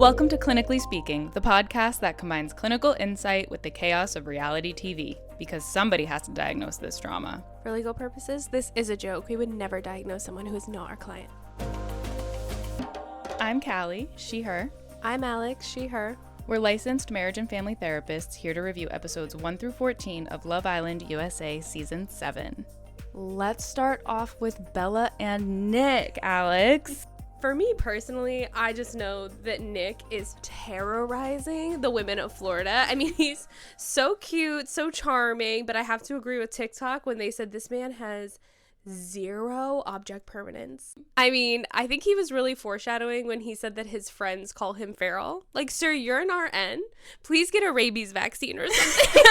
Welcome to Clinically Speaking, the podcast that combines clinical insight with the chaos of reality TV, because somebody has to diagnose this drama. For legal purposes, this is a joke. We would never diagnose someone who is not our client. I'm Callie, she, her. I'm Alex, she, her. We're licensed marriage and family therapists here to review episodes 1 through 14 of Love Island USA Season 7. Let's start off with Bella and Nick, Alex. For me personally, I just know that Nick is terrorizing the women of Florida. I mean, he's so cute, so charming, but I have to agree with TikTok when they said this man has zero object permanence. I mean, I think he was really foreshadowing when he said that his friends call him feral. Like, sir, you're an RN. Please get a rabies vaccine or something.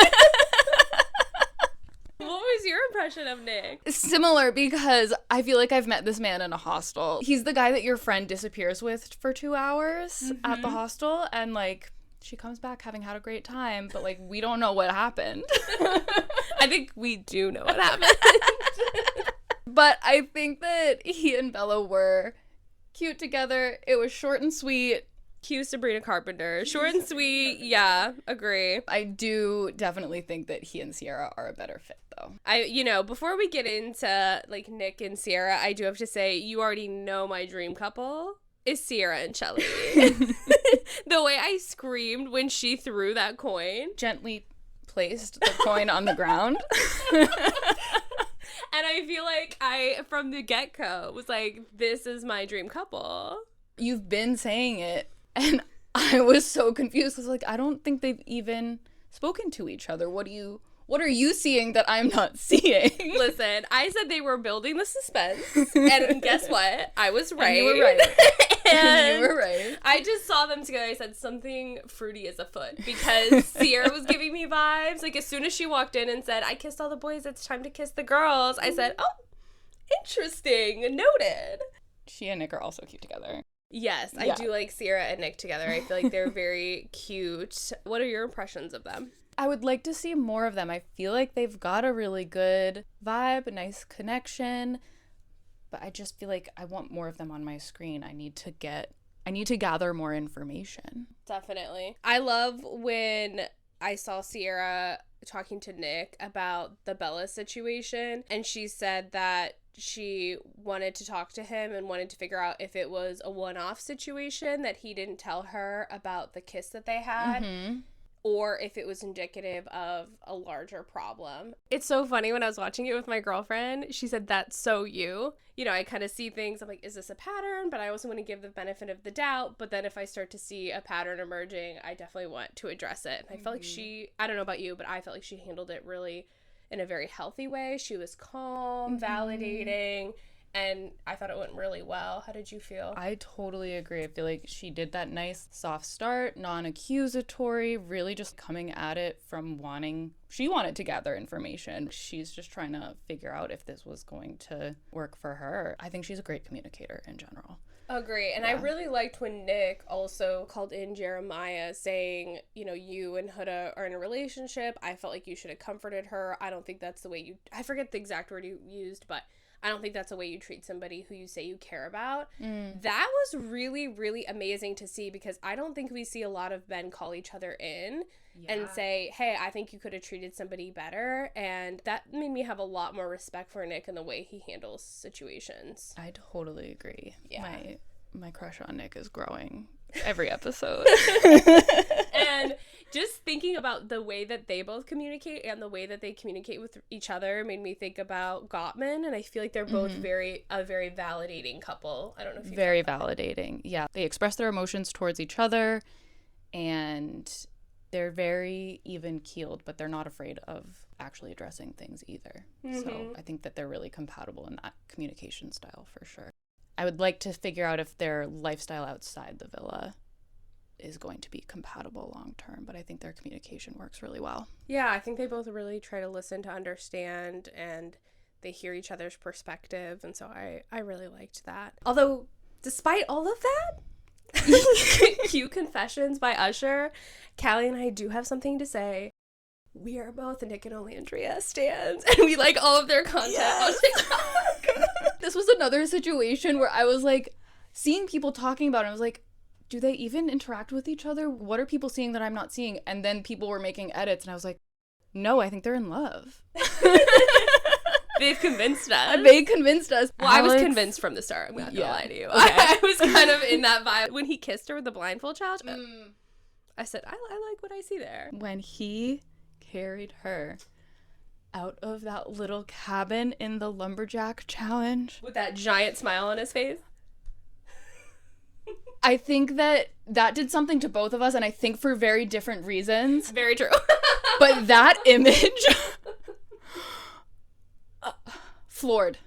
What was your impression of Nick? Similar, because I feel like I've met this man in a hostel. He's the guy that your friend disappears with for 2 hours at the hostel, and like she comes back having had a great time, but like we don't know what happened. I think we do know what happened. But I think that he and Bella were cute together. It was short and sweet. Cue Sabrina Carpenter. Short and sweet. Yeah, agree. I do definitely think that he and Sierra are a better fit, though. Before we get into like Nick and Sierra, I do have to say, you already know my dream couple is Sierra and Shelly. The way I screamed when she threw that coin. Gently placed the coin on the ground. And I feel like I, from the get-go, was like, this is my dream couple. You've been saying it. And I was so confused. I was like, I don't think they've even spoken to each other. What are you seeing that I'm not seeing? Listen, I said they were building the suspense. And guess what? I was right. And you were right. And you were right. I just saw them together. I said something fruity is afoot because Sierra was giving me vibes. Like, as soon as she walked in and said, I kissed all the boys, it's time to kiss the girls, I said, oh, interesting. Noted. She and Nick are also cute together. Yes, I do like Sierra and Nick together. I feel like they're very cute. What are your impressions of them? I would like to see more of them. I feel like they've got a really good vibe, a nice connection, but I just feel like I want more of them on my screen. I need to gather more information. Definitely. I love when I saw Sierra talking to Nick about the Bella situation, and she said that she wanted to talk to him and wanted to figure out if it was a one-off situation that he didn't tell her about the kiss that they had, or if it was indicative of a larger problem. It's so funny, when I was watching it with my girlfriend, she said, that's so you. You know, I kind of see things, I'm like, is this a pattern? But I also want to give the benefit of the doubt. But then if I start to see a pattern emerging, I definitely want to address it. And I felt like I don't know about you, but I felt like she handled it really in a very healthy way. She was calm, validating, and I thought it went really well. How did you feel? I totally agree. I feel like she did that nice soft start, non-accusatory, really just coming at it from she wanted to gather information. She's just trying to figure out if this was going to work for her. I think she's a great communicator in general. Agree. And I really liked when Nick also called in Jeremiah saying, you know, you and Huda are in a relationship. I felt like you should have comforted her. I don't think that's the way I forget the exact word you used, but I don't think that's the way you treat somebody who you say you care about. That was really, really amazing to see, because I don't think we see a lot of men call each other in and say, hey, I think you could have treated somebody better. And that made me have a lot more respect for Nick and the way he handles situations. I totally agree. Yeah. My crush on Nick is growing every episode. And just thinking about the way that they both communicate and the way that they communicate with each other made me think about Gottman, and I feel like they're both a very validating couple. I don't know if you very validating. Yeah, they express their emotions towards each other, and they're very even-keeled, but they're not afraid of actually addressing things either. So I think that they're really compatible in that communication style for sure. I would like to figure out if their lifestyle outside the villa is going to be compatible long term, but I think their communication works really well. Yeah, I think they both really try to listen to understand, and they hear each other's perspective, and so I really liked that. Although, despite all of that, cute confessions by Usher, Callie and I do have something to say. We are both Nick and Olandria stans, and we like all of their content on TikTok. This was another situation where I was like seeing people talking about it. I was like, do they even interact with each other? What are people seeing that I'm not seeing? And then people were making edits, and I was like, no, I think they're in love. They've convinced us. They convinced us. Well, I was convinced from the start. I'm not gonna lie to you. Okay. I was kind of in that vibe. When he kissed her with the blindfold challenge, I said, I like what I see there. When he carried her out of that little cabin in the lumberjack challenge. With that giant smile on his face. I think that did something to both of us, and I think for very different reasons. Very true. But that image floored.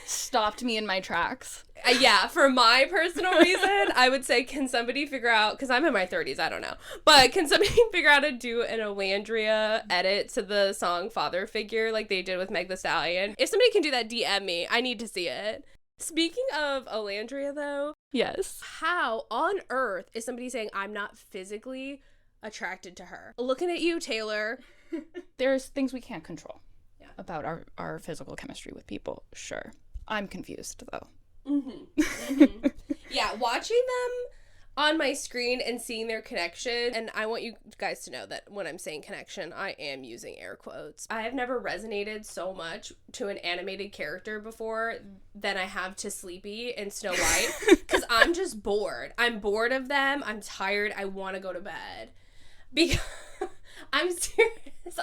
Stopped me in my tracks. Yeah, for my personal reason, I would say, can somebody figure out, because I'm in my 30s, I don't know, but can somebody figure out how to do an Olandria edit to the song Father Figure like they did with Meg Thee Stallion? If somebody can do that, DM me. I need to see it. Speaking of Olandria, though. Yes. How on earth is somebody saying, I'm not physically attracted to her? Looking at you, Taylor. There's things we can't control about our physical chemistry with people. Sure. I'm confused, though. Yeah, watching them on my screen and seeing their connection, and I want you guys to know that when I'm saying connection, I am using air quotes. I have never resonated so much to an animated character before than I have to Sleepy in Snow White, because I'm just bored. I'm bored of them. I'm tired. I want to go to bed. Because I'm serious.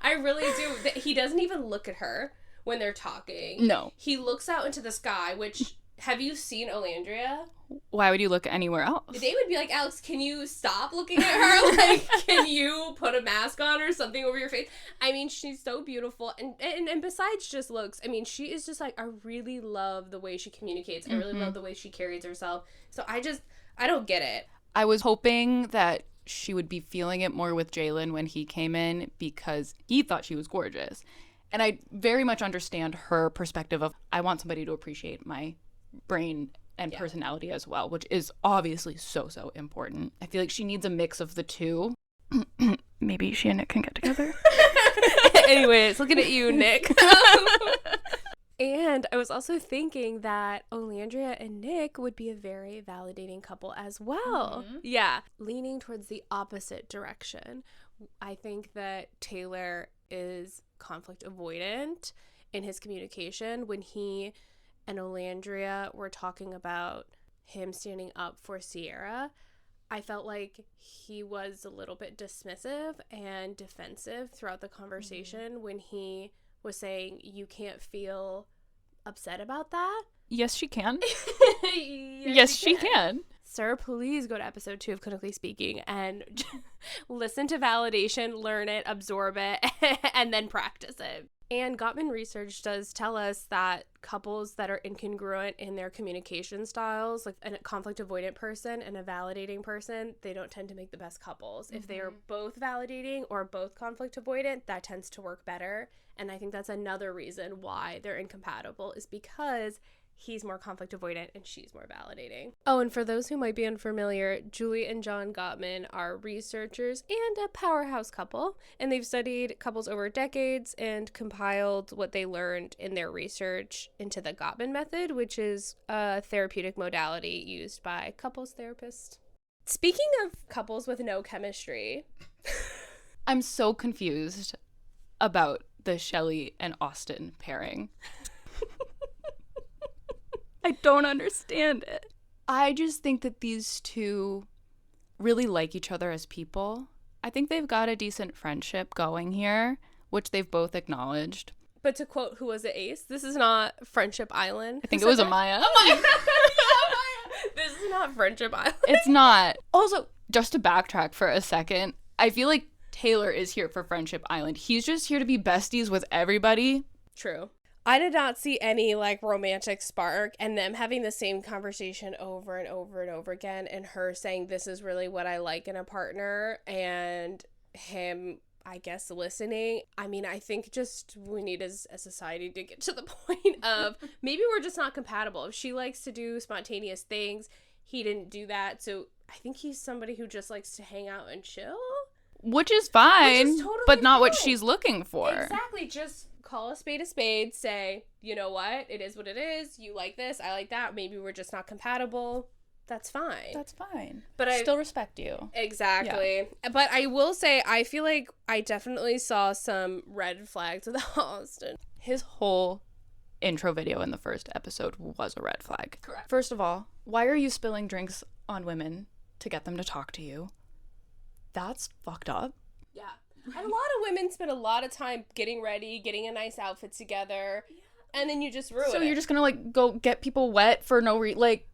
I really do. He doesn't even look at her when they're talking. No. He looks out into the sky, which, have you seen Olandria? Why would you look anywhere else? They would be like, Alex, can you stop looking at her? Like, can you put a mask on or something over your face? I mean, she's so beautiful. And besides just looks, I mean, she is just like, I really love the way she communicates. I really love the way she carries herself. So I don't get it. I was hoping that she would be feeling it more with Jalen when he came in because he thought she was gorgeous. And I very much understand her perspective of, I want somebody to appreciate my brain and personality as well, which is obviously so important. I feel like she needs a mix of the two. Maybe she and Nick can get together. Anyways, looking at you, Nick. And I was also thinking that Olandria and Nick would be a very validating couple as well. Yeah. Leaning towards the opposite direction. I think that Taylor is conflict avoidant in his communication. When he and Olandria were talking about him standing up for Sierra, I felt like he was a little bit dismissive and defensive throughout the conversation when he was saying, you can't feel upset about that. Yes, she can. Yes, she can. Sir, please go to episode 2 of Clinically Speaking and listen to validation, learn it, absorb it, and then practice it. And Gottman research does tell us that couples that are incongruent in their communication styles, like a conflict avoidant person and a validating person, they don't tend to make the best couples. If they are both validating or both conflict avoidant, that tends to work better. And I think that's another reason why they're incompatible, is because he's more conflict avoidant and she's more validating. Oh, and for those who might be unfamiliar, Julie and John Gottman are researchers and a powerhouse couple, and they've studied couples over decades and compiled what they learned in their research into the Gottman method, which is a therapeutic modality used by couples therapists. Speaking of couples with no chemistry, I'm so confused about the Shelley and Austin pairing. I don't understand it. I just think that these two really like each other as people. I think they've got a decent friendship going here, which they've both acknowledged. But to quote, who was it, Ace? This is not Friendship Island. I think it was Amaya. Amaya. This is not Friendship Island. It's not. Also, just to backtrack for a second, I feel like Taylor is here for Friendship Island. He's just here to be besties with everybody. True. I did not see any, like, romantic spark, and them having the same conversation over and over and over again, and her saying, this is really what I like in a partner, and him, I guess, listening. I mean, I think just we need as a society to get to the point of maybe we're just not compatible. If she likes to do spontaneous things, he didn't do that, so I think he's somebody who just likes to hang out and chill. Which is fine, Which is totally but not fine. What she's looking for. Exactly, just call a spade, say, you know what, it is what it is, you like this, I like that, maybe we're just not compatible, that's fine. That's fine. But I still respect you. Exactly. Yeah. But I will say, I feel like I definitely saw some red flags with Austin. His whole intro video in the first episode was a red flag. Correct. First of all, why are you spilling drinks on women to get them to talk to you? That's fucked up. Yeah. And a lot of women spend a lot of time getting ready, getting a nice outfit together, and then you just ruin it. So you're just gonna, like, go get people wet for no reason, like,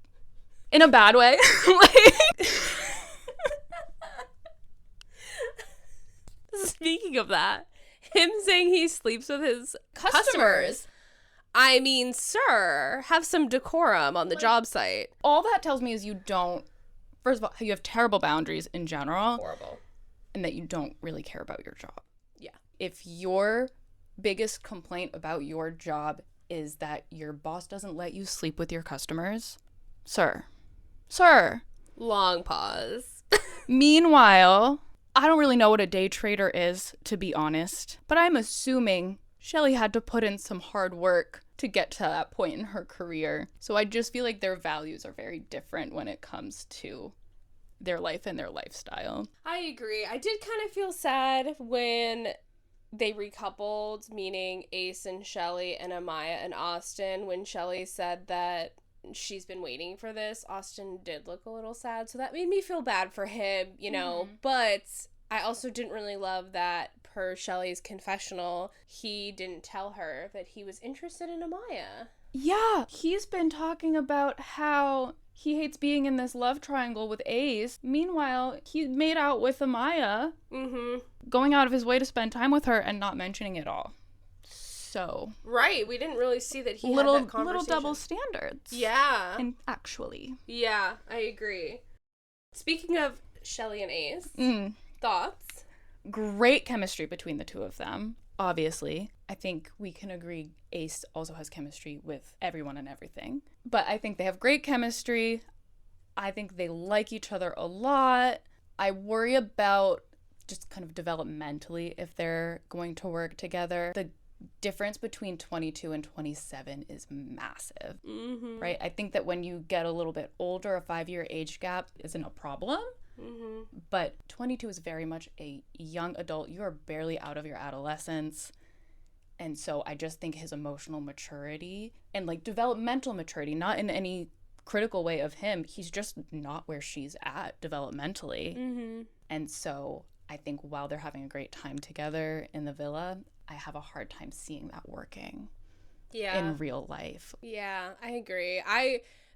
in a bad way? Like... Speaking of that, him saying he sleeps with his customers. I mean, sir, have some decorum on the job site. All that tells me is you don't, first of all, you have terrible boundaries in general. Horrible. And that you don't really care about your job. Yeah. If your biggest complaint about your job is that your boss doesn't let you sleep with your customers, sir. Long pause. Meanwhile, I don't really know what a day trader is, to be honest, but I'm assuming Shelly had to put in some hard work to get to that point in her career. So I just feel like their values are very different when it comes to their life and their lifestyle. I agree. I did kind of feel sad when they recoupled, meaning Ace and Shelly and Amaya and Austin. When Shelly said that she's been waiting for this, Austin did look a little sad. So that made me feel bad for him, you know. Mm-hmm. But I also didn't really love that, per Shelly's confessional, he didn't tell her that he was interested in Amaya. Yeah, he's been talking about how he hates being in this love triangle with Ace. Meanwhile, he made out with Amaya, going out of his way to spend time with her and not mentioning it all. So... Right, we didn't really see that he had that conversation. Little double standards. Yeah. And actually. Yeah, I agree. Speaking of Shelly and Ace, thoughts? Great chemistry between the two of them, obviously. I think we can agree Ace also has chemistry with everyone and everything. But I think they have great chemistry. I think they like each other a lot. I worry about just kind of developmentally if they're going to work together. The difference between 22 and 27 is massive, right? I think that when you get a little bit older, a 5-year age gap isn't a problem. But 22 is very much a young adult. You are barely out of your adolescence. And so I just think his emotional maturity and, like, developmental maturity, not in any critical way of him, he's just not where she's at developmentally. And so I think while they're having a great time together in the villa, I have a hard time seeing that working in real life. Yeah, I agree.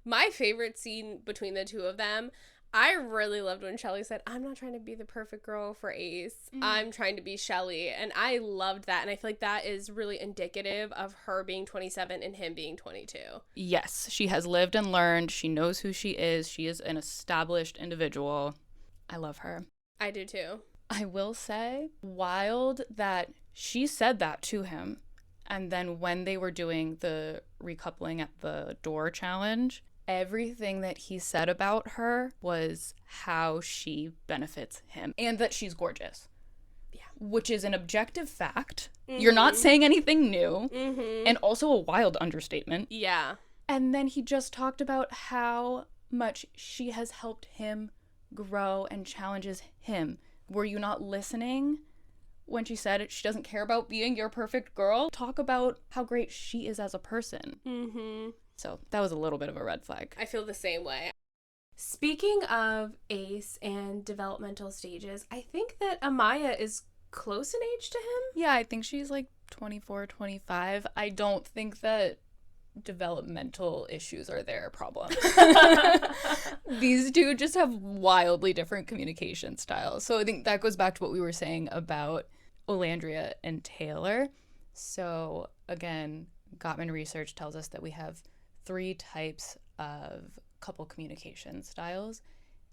My favorite scene between the two of them, I really loved when Shelly said, I'm not trying to be the perfect girl for Ace. I'm trying to be Shelly. And I loved that. And I feel like that is really indicative of her being 27 and him being 22. Yes, she has lived and learned. She knows who she is. She is an established individual. I love her. I do too. I will say, wild that she said that to him. And then when they were doing the recoupling at the door challenge, everything that he said about her was how she benefits him and that she's gorgeous. Yeah. Which is an objective fact. You're not saying anything new. And also a wild understatement. Yeah. And then he just talked about how much she has helped him grow and challenges him. Were you not listening when she said she doesn't care about being your perfect girl? Talk about how great she is as a person. So that was a little bit of a red flag. I feel the same way. Speaking of Ace and developmental stages, I think that Amaya is close in age to him. Yeah, I think she's like 24, 25. I don't think that developmental issues are their problem. These two just have wildly different communication styles. So I think that goes back to what we were saying about Olandria and Taylor. So again, Gottman research tells us that we have 3 types of couple communication styles.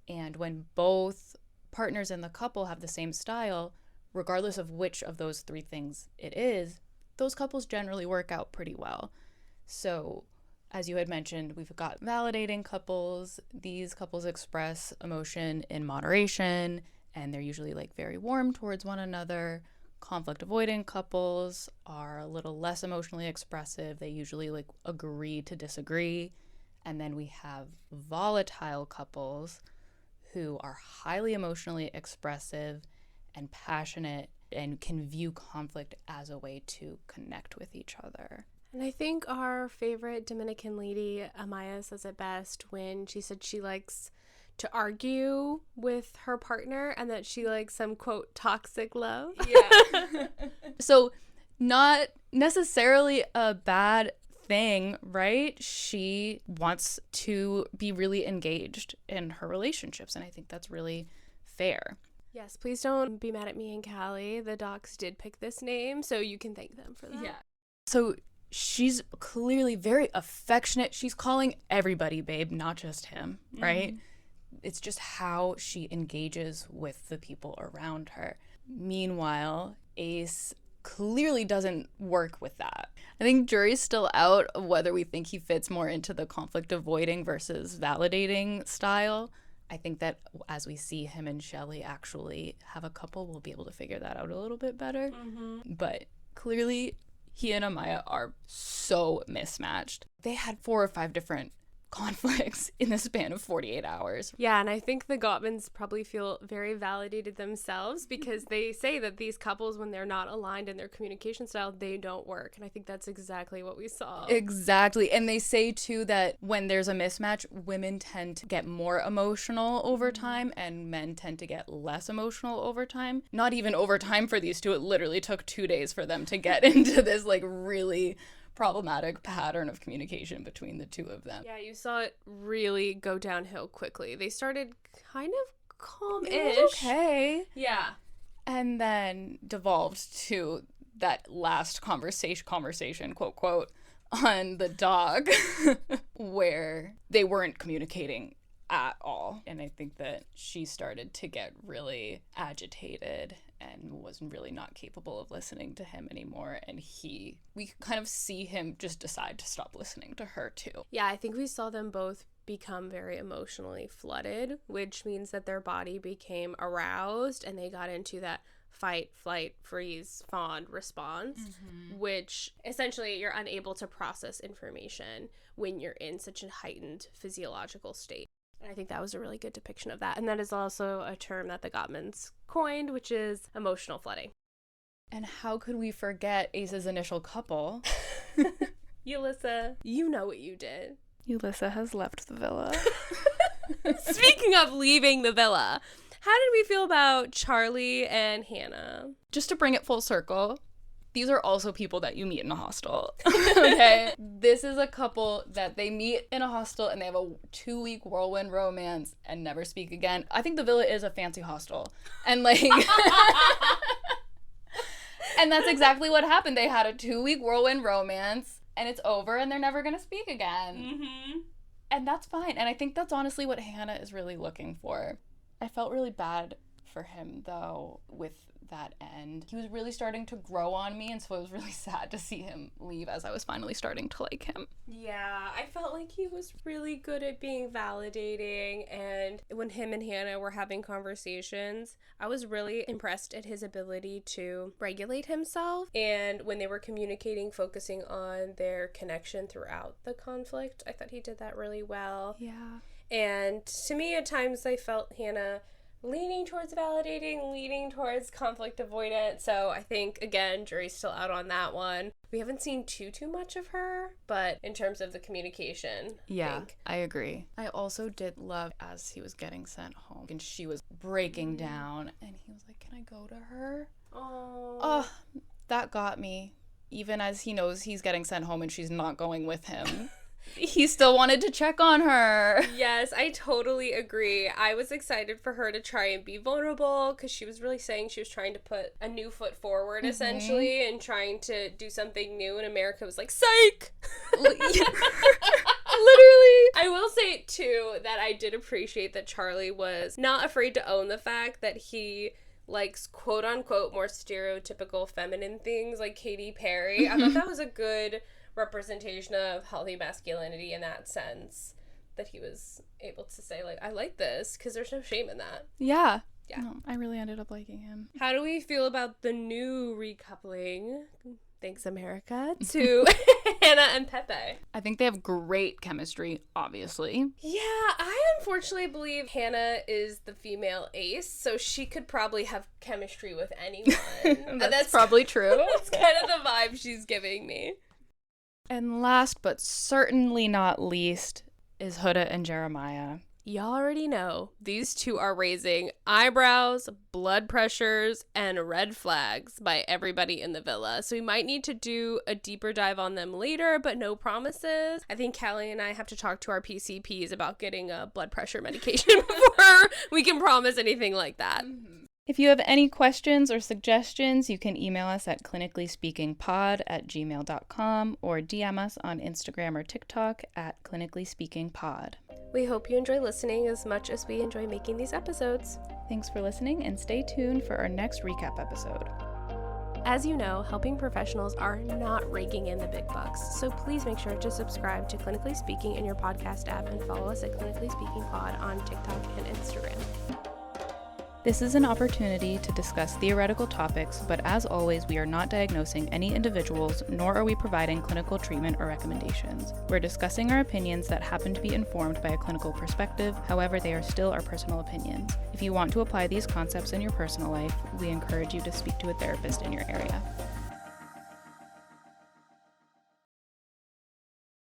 And when both partners in the couple have the same style, regardless of which of those 3 things it is, those couples generally work out pretty well. So as you had mentioned, we've got validating couples. These couples express emotion in moderation, and they're usually like very warm towards one another. Conflict avoidant couples are a little less emotionally expressive. They usually like agree to disagree. And then we have volatile couples who are highly emotionally expressive and passionate and can view conflict as a way to connect with each other. And I think our favorite Dominican lady, Amaya, says it best when she said she likes to argue with her partner and that she likes some, quote, toxic love. Yeah. So not necessarily a bad thing, right? She wants to be really engaged in her relationships, and I think that's really fair. Yes, please don't be mad at me and Callie. The docs did pick this name, so you can thank them for that. Yeah. So she's clearly very affectionate. She's calling everybody babe, not just him, right? Mm-hmm. It's just how she engages with the people around her. Meanwhile, Ace clearly doesn't work with that. I think jury's still out of whether we think he fits more into the conflict avoiding versus validating style. I think that as we see him and Shelley actually have a couple, we'll be able to figure that out a little bit better. Mm-hmm. But clearly, he and Amaya are so mismatched. They had 4 or 5 different conflicts in the span of 48 hours. Yeah, and I think the Gottmans probably feel very validated themselves because they say that these couples, when they're not aligned in their communication style, they don't work. And I think that's exactly what we saw. Exactly. And they say, too, that when there's a mismatch, women tend to get more emotional over time and men tend to get less emotional over time. Not even over time for these two. It literally took 2 days for them to get into this, like, really problematic pattern of communication between the two of them. Yeah, you saw it really go downhill quickly. They started kind of calm-ish. It was okay. Yeah. And then devolved to that last conversation, quote, quote, on the dog, where they weren't communicating at all. And I think that she started to get really agitated and was really not capable of listening to him anymore. And we kind of see him just decide to stop listening to her too. Yeah, I think we saw them both become very emotionally flooded, which means that their body became aroused and they got into that fight, flight, freeze, fawn response, which essentially you're unable to process information when you're in such a heightened physiological state. And I think that was a really good depiction of that. And that is also a term that the Gottmans coined, which is emotional flooding. And how could we forget Ace's initial couple? Yulissa, you know what you did. Yulissa has left the villa. Speaking of leaving the villa, how did we feel about Charlie and Hannah? Just to bring it full circle, these are also people that you meet in a hostel. Okay? This is a couple that they meet in a hostel and they have a 2-week whirlwind romance and never speak again. I think the villa is a fancy hostel. And like... and that's exactly what happened. They had a 2-week whirlwind romance and it's over and they're never going to speak again. Mm-hmm. And that's fine. And I think that's honestly what Hannah is really looking for. I felt really bad for him, though, with that end. He was really starting to grow on me, and so it was really sad to see him leave as I was finally starting to like him. Yeah, I felt like he was really good at being validating, and when him and Hannah were having conversations, I was really impressed at his ability to regulate himself, and when they were communicating, focusing on their connection throughout the conflict, I thought he did that really well. Yeah. And to me, at times, I felt Hannah leaning towards validating, leaning towards conflict avoidance. So I think, again, jury's still out on that one. We haven't seen too much of her, but in terms of the communication, I agree. I also did love as he was getting sent home and she was breaking down and he was like, can I go to her? Oh, that got me. Even as he knows he's getting sent home and she's not going with him. He still wanted to check on her. Yes, I totally agree. I was excited for her to try and be vulnerable because she was really saying she was trying to put a new foot forward, essentially, and trying to do something new, and America was like, psych! Literally. I will say, too, that I did appreciate that Charlie was not afraid to own the fact that he likes quote-unquote more stereotypical feminine things like Katy Perry. I thought that was a good representation of healthy masculinity in that sense, that he was able to say, like, I like this, because there's no shame in that. Yeah. No, I really ended up liking him. How do we feel about the new recoupling thanks America, to Hannah and Pepe. I think they have great chemistry, obviously. Yeah, I unfortunately believe Hannah is the female ace, so she could probably have chemistry with anyone. That's probably true. That's kind of the vibe she's giving me. And last but certainly not least is Huda and Jeremiah. Y'all already know these two are raising eyebrows, blood pressures, and red flags by everybody in the villa. So we might need to do a deeper dive on them later, but no promises. I think Callie and I have to talk to our PCPs about getting a blood pressure medication before we can promise anything like that. If you have any questions or suggestions, you can email us at clinicallyspeakingpod@gmail.com or DM us on Instagram or TikTok at clinicallyspeakingpod. We hope you enjoy listening as much as we enjoy making these episodes. Thanks for listening, and stay tuned for our next recap episode. As you know, helping professionals are not raking in the big bucks, so please make sure to subscribe to Clinically Speaking in your podcast app and follow us at Clinically Speaking Pod on TikTok and Instagram. This is an opportunity to discuss theoretical topics, but as always, we are not diagnosing any individuals, nor are we providing clinical treatment or recommendations. We're discussing our opinions that happen to be informed by a clinical perspective, however, they are still our personal opinions. If you want to apply these concepts in your personal life, we encourage you to speak to a therapist in your area.